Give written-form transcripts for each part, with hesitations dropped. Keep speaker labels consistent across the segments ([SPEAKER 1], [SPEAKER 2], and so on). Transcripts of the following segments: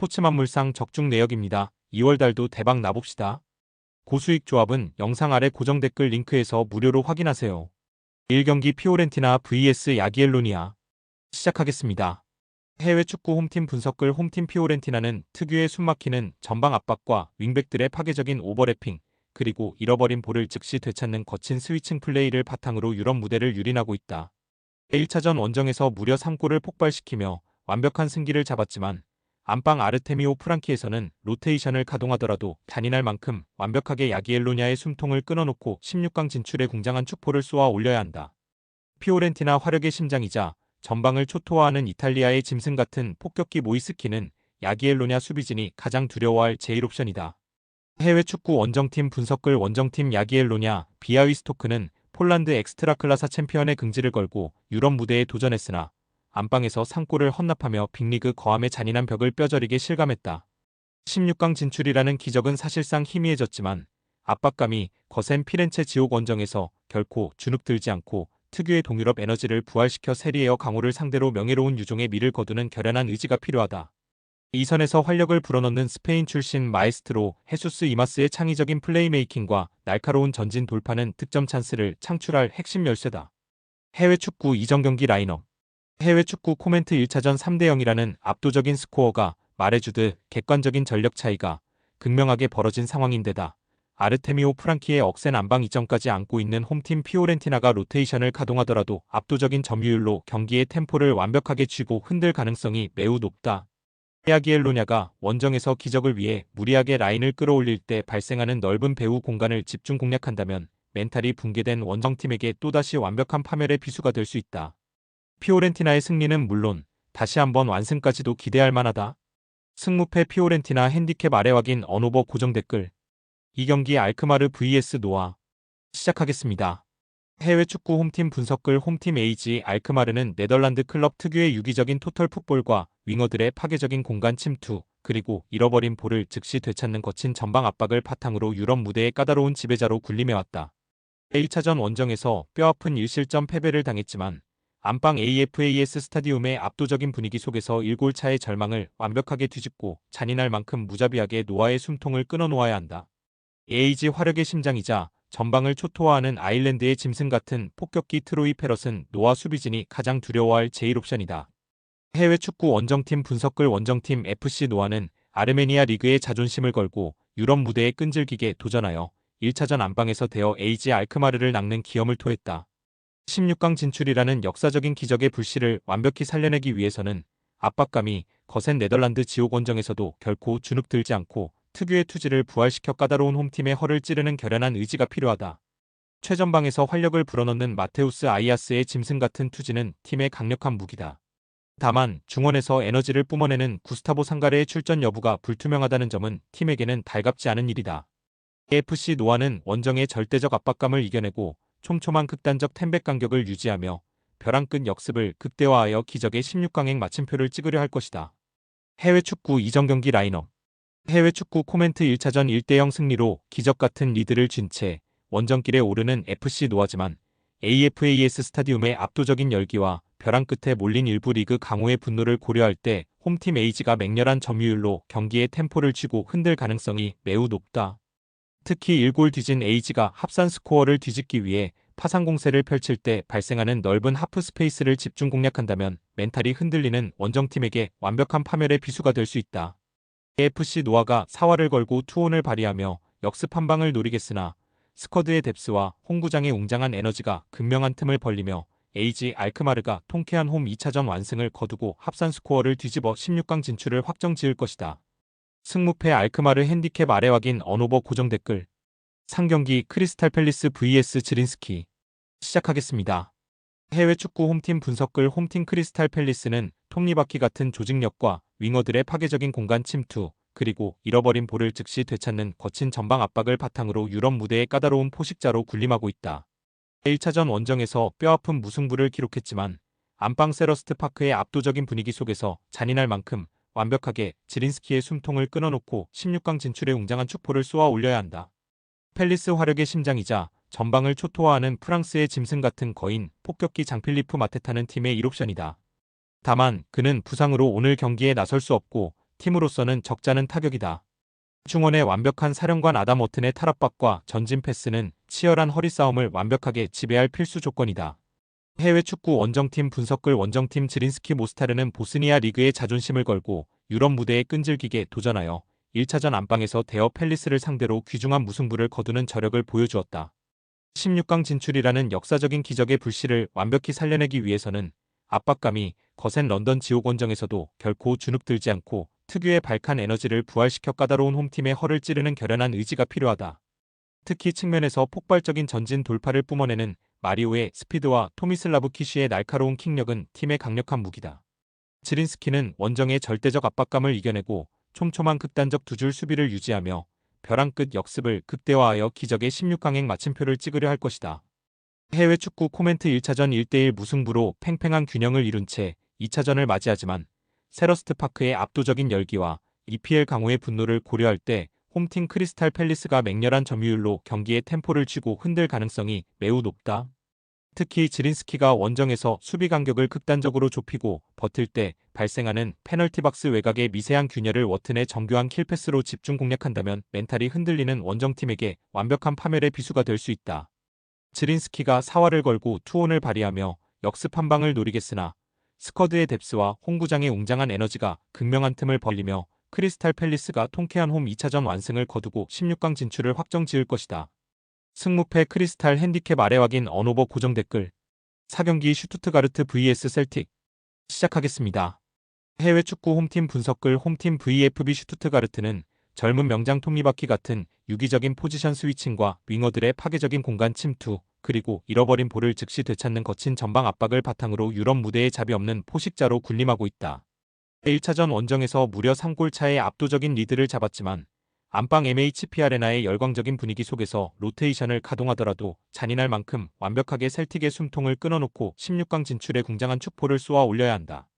[SPEAKER 1] 스포츠만물상 적중 내역입니다. 2월달도 대박 나봅시다. 고수익 조합은 영상 아래 고정 댓글 링크에서 무료로 확인하세요. 1경기 피오렌티나 vs 야기엘로니아 시작하겠습니다. 해외 축구 홈팀 분석글 홈팀 피오렌티나는 특유의 숨막히는 전방 압박과 윙백들의 파괴적인 오버래핑, 그리고 잃어버린 볼을 즉시 되찾는 거친 스위칭 플레이를 바탕으로 유럽 무대를 유린하고 있다. 1차전 원정에서 무려 3골을 폭발시키며 완벽한 승기를 잡았지만 안방 아르테미오 프랑키에서는 로테이션을 가동하더라도 잔인할 만큼 완벽하게 야기엘로냐의 숨통을 끊어놓고 16강 진출에 궁장한 축포를 쏘아 올려야 한다. 피오렌티나 화력의 심장이자 전방을 초토화하는 이탈리아의 짐승 같은 폭격기 모이스키는 야기엘로냐 수비진이 가장 두려워할 제1옵션이다. 해외 축구 원정팀 분석글 원정팀 야기엘로냐 비아위스토크는 폴란드 엑스트라클라사 챔피언의 긍지를 걸고 유럽 무대에 도전했으나 안방에서 3골을 헌납하며 빅리그 거함의 잔인한 벽을 뼈저리게 실감했다. 16강 진출이라는 기적은 사실상 희미해졌지만 압박감이 거센 피렌체 지옥 원정에서 결코 주눅들지 않고 특유의 동유럽 에너지를 부활시켜 세리에어 강호를 상대로 명예로운 유종의 미를 거두는 결연한 의지가 필요하다. 이 선에서 활력을 불어넣는 스페인 출신 마에스트로 헤수스 이마스의 창의적인 플레이메이킹과 날카로운 전진 돌파는 득점 찬스를 창출할 핵심 열쇠다. 해외 축구 이전 경기 라인업. 해외 축구 코멘트 1차전 3대0이라는 압도적인 스코어가 말해주듯 객관적인 전력 차이가 극명하게 벌어진 상황인데다 아르테미오 프랑키의 억센 안방 이점까지 안고 있는 홈팀 피오렌티나가 로테이션을 가동하더라도 압도적인 점유율로 경기의 템포를 완벽하게 쥐고 흔들 가능성이 매우 높다. 야기엘로냐가 원정에서 기적을 위해 무리하게 라인을 끌어올릴 때 발생하는 넓은 배후 공간을 집중 공략한다면 멘탈이 붕괴된 원정팀에게 또다시 완벽한 파멸의 비수가 될 수 있다. 피오렌티나의 승리는 물론 다시 한번 완승까지도 기대할 만하다. 승무패 피오렌티나 핸디캡 아래 확인 언오버 고정 댓글. 이 경기 알크마르 vs 노아 시작하겠습니다. 해외 축구 홈팀 분석글 홈팀 AG 알크마르는 네덜란드 클럽 특유의 유기적인 토털 풋볼과 윙어들의 파괴적인 공간 침투, 그리고 잃어버린 볼을 즉시 되찾는 거친 전방 압박을 바탕으로 유럽 무대의 까다로운 지배자로 군림해왔다. 1차전 원정에서 뼈아픈 1실점 패배를 당했지만 안방 AFAS 스타디움의 압도적인 분위기 속에서 1골 차의 절망을 완벽하게 뒤집고 잔인할 만큼 무자비하게 노아의 숨통을 끊어놓아야 한다. AG 화력의 심장이자 전방을 초토화하는 아일랜드의 짐승 같은 폭격기 트로이 페럿은 노아 수비진이 가장 두려워할 제1옵션이다. 해외 축구 원정팀 분석글 원정팀 FC 노아는 아르메니아 리그의 자존심을 걸고 유럽 무대에 끈질기게 도전하여 1차전 안방에서 대여 AG 알크마르를 낚는 기염을 토했다. 16강 진출이라는 역사적인 기적의 불씨를 완벽히 살려내기 위해서는 압박감이 거센 네덜란드 지옥 원정에서도 결코 주눅들지 않고 특유의 투지를 부활시켜 까다로운 홈팀의 허를 찌르는 결연한 의지가 필요하다. 최전방에서 활력을 불어넣는 마테우스 아이아스의 짐승 같은 투지는 팀의 강력한 무기다. 다만 중원에서 에너지를 뿜어내는 구스타보 상가레의 출전 여부가 불투명하다는 점은 팀에게는 달갑지 않은 일이다. AFC 노아는 원정의 절대적 압박감을 이겨내고 촘촘한 극단적 템백 간격을 유지하며 벼랑 끝 역습을 극대화하여 기적의 16강행 마침표를 찍으려 할 것이다. 해외 축구 이전 경기 라인업. 해외 축구 코멘트 1차전 1대0 승리로 기적 같은 리드를 쥔 채 원정길에 오르는 FC 노아지만 AFAS 스타디움의 압도적인 열기와 벼랑 끝에 몰린 일부 리그 강호의 분노를 고려할 때 홈팀 AG가 맹렬한 점유율로 경기의 템포를 쥐고 흔들 가능성이 매우 높다. 특히 1골 뒤진 AG가 합산 스코어를 뒤집기 위해 파상 공세를 펼칠 때 발생하는 넓은 하프 스페이스를 집중 공략한다면 멘탈이 흔들리는 원정팀에게 완벽한 파멸의 비수가 될 수 있다. AFC 노아가 사활을 걸고 투혼을 발휘하며 역습 한 방을 노리겠으나 스쿼드의 뎁스와 홈구장의 웅장한 에너지가 극명한 틈을 벌리며 AG 알크마르가 통쾌한 홈 2차전 완승을 거두고 합산 스코어를 뒤집어 16강 진출을 확정지을 것이다. 승무패 알크마르 핸디캡 아래 확인 언오버 고정 댓글. 상경기 크리스탈 팰리스 vs 지린스키 시작하겠습니다. 해외 축구 홈팀 분석글 홈팀 크리스탈 팰리스는 톱니바퀴 같은 조직력과 윙어들의 파괴적인 공간 침투, 그리고 잃어버린 볼을 즉시 되찾는 거친 전방 압박을 바탕으로 유럽 무대의 까다로운 포식자로 군림하고 있다. 1차전 원정에서 뼈아픈 무승부를 기록했지만 안방 세러스트 파크의 압도적인 분위기 속에서 잔인할 만큼 완벽하게 지린스키의 숨통을 끊어놓고 16강 진출에 웅장한 축포를 쏘아 올려야 한다. 팰리스 화력의 심장이자 전방을 초토화하는 프랑스의 짐승 같은 거인 폭격기 장필리프 마테타는 팀의 1옵션이다. 다만 그는 부상으로 오늘 경기에 나설 수 없고 팀으로서는 적잖은 타격이다. 중원의 완벽한 사령관 아담 워튼의 탈압박과 전진 패스는 치열한 허리 싸움을 완벽하게 지배할 필수 조건이다. 해외 축구 원정팀 분석글 원정팀 지린스키 모스타르는 보스니아 리그의 자존심을 걸고 유럽 무대에 끈질기게 도전하여 1차전 안방에서 대어 펠리스를 상대로 귀중한 무승부를 거두는 저력을 보여주었다. 16강 진출이라는 역사적인 기적의 불씨를 완벽히 살려내기 위해서는 압박감이 거센 런던 지옥 원정에서도 결코 주눅들지 않고 특유의 발칸 에너지를 부활시켜 까다로운 홈팀의 허를 찌르는 결연한 의지가 필요하다. 특히 측면에서 폭발적인 전진 돌파를 뿜어내는 마리오의 스피드와 토미슬라브 키쉬의 날카로운 킥력은 팀의 강력한 무기다. 지린스키는 원정의 절대적 압박감을 이겨내고 촘촘한 극단적 두 줄 수비를 유지하며 벼랑 끝 역습을 극대화하여 기적의 16강행 마침표를 찍으려 할 것이다. 해외 축구 코멘트 1차전 1대1 무승부로 팽팽한 균형을 이룬 채 2차전을 맞이하지만 세러스트 파크의 압도적인 열기와 EPL 강호의 분노를 고려할 때 홈팀 크리스탈 팰리스가 맹렬한 점유율로 경기의 템포를 쥐고 흔들 가능성이 매우 높다. 특히 지린스키가 원정에서 수비 간격을 극단적으로 좁히고 버틸 때 발생하는 페널티 박스 외곽의 미세한 균열을 워튼의 정교한 킬패스로 집중 공략한다면 멘탈이 흔들리는 원정팀에게 완벽한 파멸의 비수가 될 수 있다. 지린스키가 사활을 걸고 투혼을 발휘하며 역습 한 방을 노리겠으나 스쿼드의 뎁스와 홍구장의 웅장한 에너지가 극명한 틈을 벌리며 크리스탈 팰리스가 통쾌한 홈 2차전 완승을 거두고 16강 진출을 확정지을 것이다. 승무패 크리스탈 핸디캡 아래 확인 언오버 고정 댓글 4경기 슈투트가르트 vs 셀틱 시작하겠습니다. 해외 축구 홈팀 분석글 홈팀 VFB 슈투트가르트는 젊은 명장 톱니바퀴 같은 유기적인 포지션 스위칭과 윙어들의 파괴적인 공간 침투, 그리고 잃어버린 볼을 즉시 되찾는 거친 전방 압박을 바탕으로 유럽 무대에 잡이 없는 포식자로 군림하고 있다. 1차전 원정에서 무려 3골 차의 압도적인 리드를 잡았지만 안방 MHP 아레나의 열광적인 분위기 속에서 로테이션을 가동하더라도 잔인할 만큼 완벽하게 셀틱의 숨통을 끊어놓고 16강 진출에 궁장한 축포를 쏘아 올려야 한다.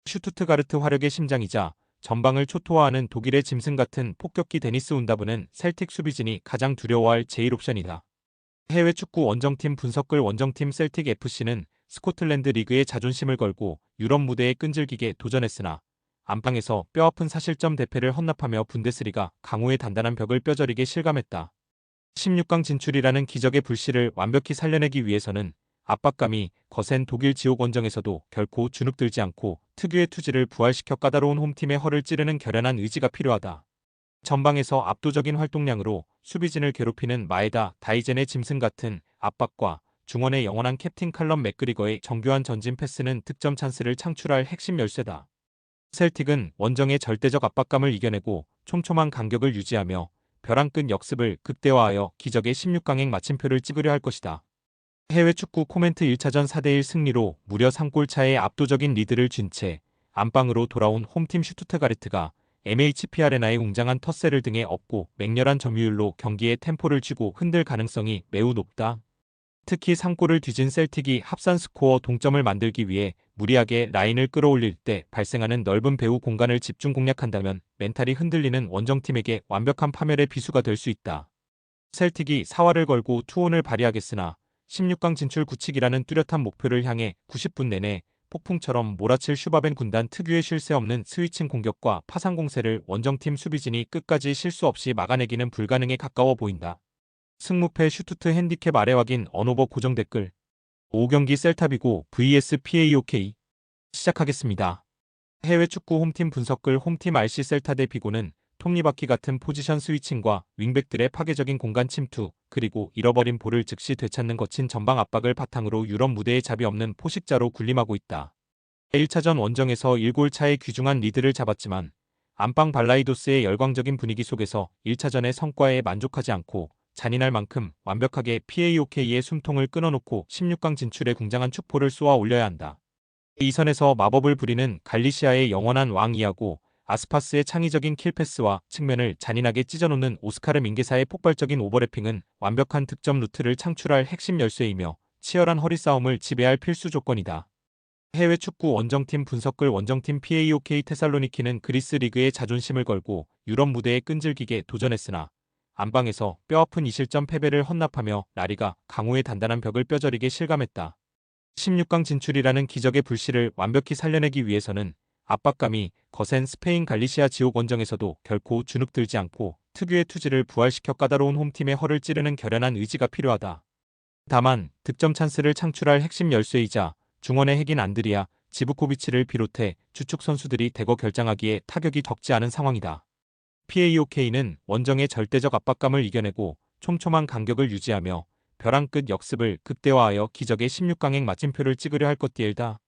[SPEAKER 1] 슈투트가르트 화력의 심장이자 전방을 초토화하는 독일의 짐승 같은 폭격기 데니스 운다브는 셀틱 수비진이 가장 두려워할 제1옵션이다. 해외 축구 원정팀 분석글 원정팀 셀틱 FC는 스코틀랜드 리그의 자존심을 걸고 유럽 무대에 끈질기게 도전했으나 안방에서 뼈아픈 사실점 대패를 헌납하며 분데스리가 강호의 단단한 벽을 뼈저리게 실감했다. 16강 진출이라는 기적의 불씨를 완벽히 살려내기 위해서는 압박감이 거센 독일 지옥 원정에서도 결코 주눅들지 않고 특유의 투지를 부활시켜 까다로운 홈팀의 허를 찌르는 결연한 의지가 필요하다. 전방에서 압도적인 활동량으로 수비진을 괴롭히는 마에다 다이젠의 짐승 같은 압박과 중원의 영원한 캡틴 칼럼 맥그리거의 정교한 전진 패스는 득점 찬스를 창출할 핵심 열쇠다. 셀틱은 원정의 절대적 압박감을 이겨내고 촘촘한 간격을 유지하며 벼랑 끝 역습을 극대화하여 기적의 16강행 마침표를 찍으려 할 것이다. 해외 축구 코멘트 1차전 4대1 승리로 무려 3골 차의 압도적인 리드를 쥔 채 안방으로 돌아온 홈팀 슈투트가르트가 MHP 아레나의 웅장한 텃세를 등에 업고 맹렬한 점유율로 경기의 템포를 쥐고 흔들 가능성이 매우 높다. 특히 3골을 뒤진 셀틱이 합산 스코어 동점을 만들기 위해 무리하게 라인을 끌어올릴 때 발생하는 넓은 배후 공간을 집중 공략한다면 멘탈이 흔들리는 원정팀에게 완벽한 파멸의 비수가 될 수 있다. 셀틱이 사활을 걸고 투혼을 발휘하겠으나 16강 진출 굳히기라는 뚜렷한 목표를 향해 90분 내내 폭풍처럼 몰아칠 슈바벤 군단 특유의 쉴 새 없는 스위칭 공격과 파상 공세를 원정팀 수비진이 끝까지 실수 없이 막아내기는 불가능에 가까워 보인다. 승무패 슈투트 핸디캡 아래 확인 언오버 고정 댓글 5경기 셀타비고 vs PAOK 시작하겠습니다. 해외 축구 홈팀 분석글 홈팀 RC 셀타 대 비고는 톱니바퀴 같은 포지션 스위칭과 윙백들의 파괴적인 공간 침투, 그리고 잃어버린 볼을 즉시 되찾는 거친 전방 압박을 바탕으로 유럽 무대에 잡이 없는 포식자로 군림하고 있다. 1차전 원정에서 1골 차의 귀중한 리드를 잡았지만 안방 발라이도스의 열광적인 분위기 속에서 1차전의 성과에 만족하지 않고 잔인할 만큼 완벽하게 PAOK의 숨통을 끊어놓고 16강 진출에 궁장한 축포를 쏘아 올려야 한다. 이 선에서 마법을 부리는 갈리시아의 영원한 왕이하고 아스파스의 창의적인 킬패스와 측면을 잔인하게 찢어놓는 오스카르 민게사의 폭발적인 오버래핑은 완벽한 득점 루트를 창출할 핵심 열쇠이며 치열한 허리 싸움을 지배할 필수 조건이다. 해외 축구 원정팀 분석글 원정팀 PAOK 테살로니키는 그리스 리그의 자존심을 걸고 유럽 무대에 끈질기게 도전했으나 안방에서 뼈아픈 2실점 패배를 헌납하며 라리가 강호의 단단한 벽을 뼈저리게 실감했다. 16강 진출이라는 기적의 불씨를 완벽히 살려내기 위해서는 압박감이 거센 스페인 갈리시아 지옥 원정에서도 결코 주눅들지 않고 특유의 투지를 부활시켜 까다로운 홈팀의 허를 찌르는 결연한 의지가 필요하다. 다만 득점 찬스를 창출할 핵심 열쇠이자 중원의 핵인 안드리아 지브코비치를 비롯해 주축 선수들이 대거 결장하기에 타격이 적지 않은 상황이다. PAOK는 원정의 절대적 압박감을 이겨내고 촘촘한 간격을 유지하며 벼랑 끝 역습을 극대화하여 기적의 16강행 마침표를 찍으려 할 것디엘다.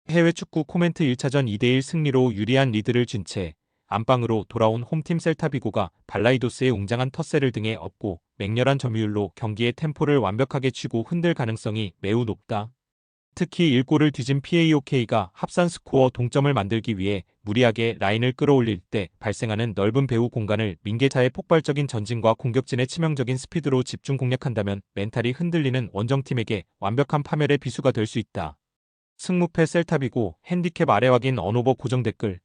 [SPEAKER 1] 해외 축구 코멘트 1차전 2대1 승리로 유리한 리드를 쥔 채 안방으로 돌아온 홈팀 셀타비고가 발라이도스의 웅장한 텃세를 등에 업고 맹렬한 점유율로 경기의 템포를 완벽하게 쥐고 흔들 가능성이 매우 높다. 특히 1골을 뒤진 PAOK가 합산 스코어 동점을 만들기 위해 무리하게 라인을 끌어올릴 때 발생하는 넓은 배후 공간을 민계자의 폭발적인 전진과 공격진의 치명적인 스피드로 집중 공략한다면 멘탈이 흔들리는 원정팀에게 완벽한 파멸의 비수가 될 수 있다. 승무패 셀타비고 핸디캡 아래 확인 언오버 고정 댓글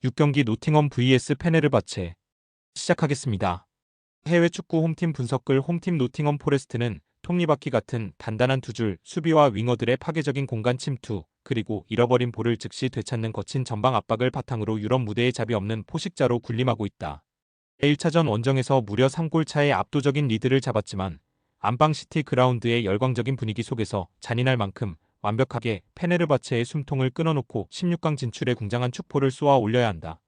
[SPEAKER 1] 6경기 노팅엄 vs 페네르바체 시작하겠습니다. 해외 축구 홈팀 분석글 홈팀 노팅엄 포레스트는 톱니바퀴 같은 단단한 두 줄 수비와 윙어들의 파괴적인 공간 침투 그리고 잃어버린 볼을 즉시 되찾는 거친 전방 압박을 바탕으로 유럽 무대에 잡이 없는 포식자로 군림하고 있다. 1차전 원정에서 무려 3골 차의 압도적인 리드를 잡았지만 안방 시티 그라운드의 열광적인 분위기 속에서 잔인할 만큼 완벽하게 페네르바체의 숨통을 끊어놓고 16강 진출에 궁장한 축포를 쏘아 올려야 한다.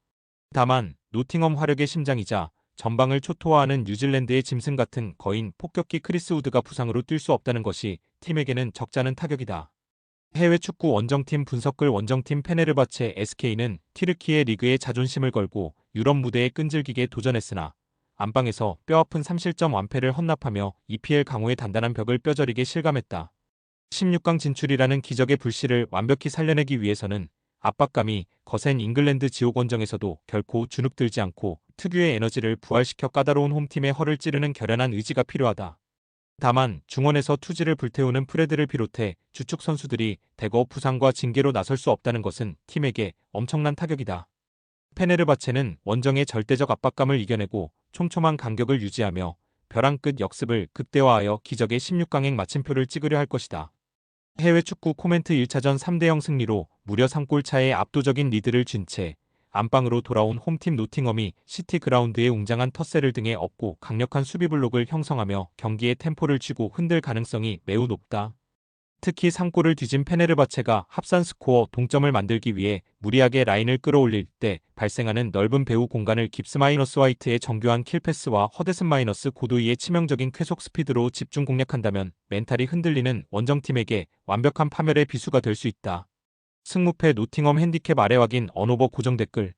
[SPEAKER 1] 다만 노팅엄 화력의 심장이자 전방을 초토화하는 뉴질랜드의 짐승 같은 거인 폭격기 크리스 우드가 부상으로 뛸 수 없다는 것이 팀에게는 적잖은 타격이다. 해외 축구 원정팀 분석글 원정팀 페네르바체 SK는 튀르키예 리그에 자존심을 걸고 유럽 무대에 끈질기게 도전했으나 안방에서 뼈아픈 3실점 완패를 헌납하며 EPL 강호의 단단한 벽을 뼈저리게 실감했다. 16강 진출이라는 기적의 불씨를 완벽히 살려내기 위해서는 압박감이 거센 잉글랜드 지옥 원정에서도 결코 주눅들지 않고 특유의 에너지를 부활시켜 까다로운 홈팀의 허를 찌르는 결연한 의지가 필요하다. 다만 중원에서 투지를 불태우는 프레드를 비롯해 주축 선수들이 대거 부상과 징계로 나설 수 없다는 것은 팀에게 엄청난 타격이다. 페네르바체는 원정의 절대적 압박감을 이겨내고 촘촘한 간격을 유지하며 벼랑 끝 역습을 극대화하여 기적의 16강행 마침표를 찍으려 할 것이다. 해외 축구 코멘트 1차전 3대0 승리로 무려 3골 차의 압도적인 리드를 쥔 채 안방으로 돌아온 홈팀 노팅엄이 시티 그라운드의 웅장한 텃세를 등에 업고 강력한 수비 블록을 형성하며 경기의 템포를 쥐고 흔들 가능성이 매우 높다. 특히 3골을 뒤진 페네르바체가 합산 스코어 동점을 만들기 위해 무리하게 라인을 끌어올릴 때 발생하는 넓은 배후 공간을 깁스 마이너스 화이트의 정교한 킬패스와 허데슨 마이너스 고도이의 치명적인 쾌속 스피드로 집중 공략한다면 멘탈이 흔들리는 원정팀에게 완벽한 파멸의 비수가 될 수 있다. 승무패 노팅엄 핸디캡 아래 확인 언오버 고정 댓글